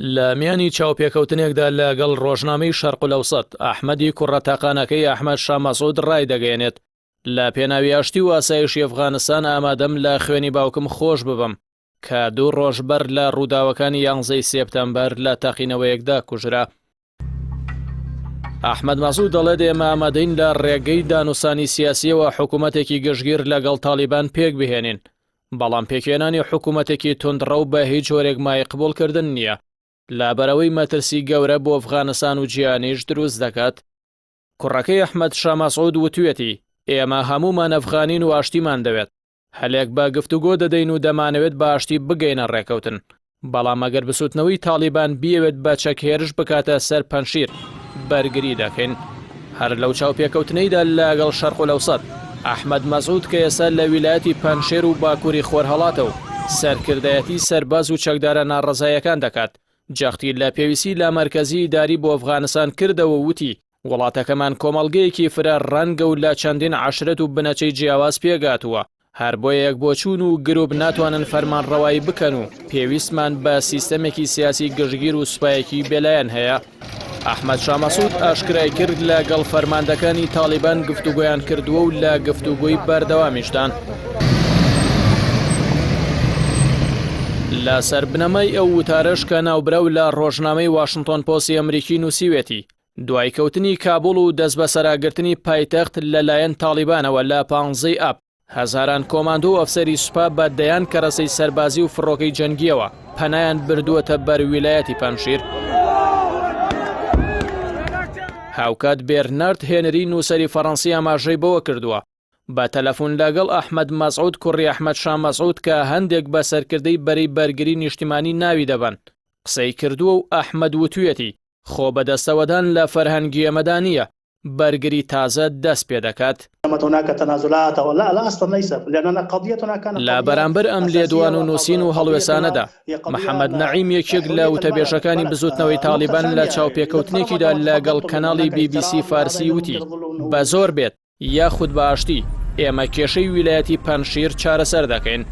لە میانی چاوپێکەوتنێکدا لەگەڵ ڕۆژنامەی شەرق الأوسط ئەحمەدی کوڕەتاقانەکەی ئەحمەد شا مەسعود ڕای دەگەێنێت لە پێناوی ئاشتی و ئاسایشی ئەفغانستان ئامادەم لە خوێنی باوکم خۆش ببم کە 2 ڕۆژ بەر لە ڕووداوەکانی 11 سێپتەمبەر لە تەقینەوەیەکدا کوژرا. ئەحمەد مەسعود دەڵێت ئێمە ئامادەین لە ڕێگەی دانووسانی سیاسیەوە حکوومەتێکی گشتگیر لەگەڵ تالیبان پێک بهێنین، بەڵام پێکهێنانی حکوومەتێکی تندڕە بە هیچ جۆرێک مای قبولکردن نییە لەبەرەوەی مەترسی گەورە بۆ ئەفغانستان و جیهانیش دروست دەکات. کوڕەکەی ئەحمەد شا مەسعود وتوێتی ئێمە هەمومان ئەفغانین و ئاشتیمان دەوێت، هەلێک بە گفتوگۆ دەدەین و دەمانەوێت بە ئاشتی بگەینە ڕێکەوتن، بەڵام ئەگەر بسووتنەوەی تالیبان بیەوێت بە چەکهێرش بکاتە سەر پەنشیر بەرگری دەکەین. هەر لەو چاوپێکەوتنەیدا لەگەڵ شەرق الأوسط ئەحمەد مەسعود کە ئێستا لە ویلایەتی پەنشێر و باکووری خۆرهەڵاتە و سەرکردایەتی سەرباز و چەکدارە ناڕەزایەکان دەکات، جەختی لە پێویستی لە مەرکەزی ئیداری بۆ ئەفغانستان کردەوە وتی وڵاتەکەمان کۆمەڵگەیەکی فرە ڕەنگە و لە چەندین عەشرەت و بنەچەی جیاواز پێگاتووە، هەر بۆ یەک بۆچوون و گرۆب ناتوانن فەرمانڕەوایی بکەن و پێویستمان بە سیستەمێکی سیاسی گشتگیر و سوپایەکی بێلایەن هەیە. ئەحمەد شا مەسعود ئاشکرای کرد لەگەڵ فەرماندەکانی تالیبان گفتوگۆیان کردووە و لە گفتوگۆی بەردەوامیشدان. لە سەربنەمای ئەو وتارەش کە ناوبرەو لە ڕۆژنامەی واشنتۆن پۆستی ئەمریکی نووسیوێتی دوای کەوتنی کابوڵ و دەست بە سەراگرتنی پایتەخت لەلایەن تالیبانەوە لە 15 ئاب هەزاران کۆماندۆ و ئەفسەری سوپا بە دەیان کەرەسەی سەربازی و فڕۆکەی جەنگیەوە پەنایان بردووەتە بەر ویلایەتی پەنشیر. هاوکات بێرنارد هێنری نووسەری فەڕەنسی ئاماژەی بەوە کردووە بە تەلەفۆن لەگەڵ ئەحمەد مەسعود کوڕی ئەحمەد شا مەسعود کە هەندێک بە سەرکردەی بەرەی بەرگری نیشتیمانی ناوی دەبن قسەی کردووە و ئەحمەد وتوێتی خۆ بەدەستەوەدان لە فەرهەنگی ئێمەدا نییە، بەرگری تازە دەست پێ دەکات. لە بەرامبەر ئەم لێدوان و نووسین و هەڵوێسانەدا محەممەد نەعیم یەکێک لە وتەبێژەکانی بزوتنەوەی تالیبان لە چاوپێکەوتنێکیدا لەگەڵ کەناڵی BBC فارسی وتی بە زۆر بێت یاخود بە ئاشتی ئێمە کێشەی ویلایەتی پەنشیر چارەسەر دەکەین.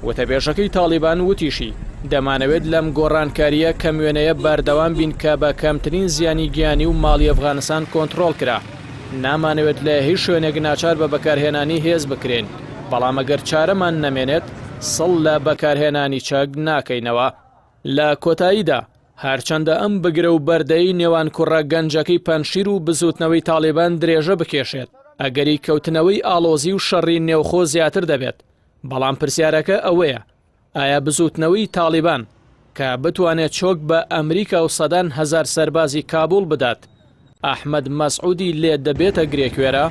وتەبێژەکەی تالیبان وتیشی دەمانەوێت لەم گۆڕانکاریە کەم وێنەیە بەردەوام بین کە بە کەمترین زیانی گیانی و ماڵی ئەفغانستان کۆنتڕۆڵ کرا، نامانەوێت لە هیچ شوێنێک ناچار بە بەکارهێنانی هێز بکرێن، بەڵام ئەگەر چارەمان نەمێنێت سڵ لە بەکارهێنانی چەک ناکەینەوە. لە کۆتاییدا هەرچەندە ئەم بگرە و بەردەی نێوان کوڕە گەنجەکەی پەنشیر و بزوتنەوەی تالیبان درێژە بکێشێت، ئەگەری کەوتنەوەی ئاڵۆزی و شەڕی نێوخۆ زیاتر دەبێت، بەڵام پرسیارەکە ئەوەیە ئایا بزوتنەوەی تالیبان کە بتوانێت چۆک بە ئەمریکا و 100,000 سەربازی کابوڵ بدات ئەحمەد مەسعودی لێ دەبێتە گرێکوێرە؟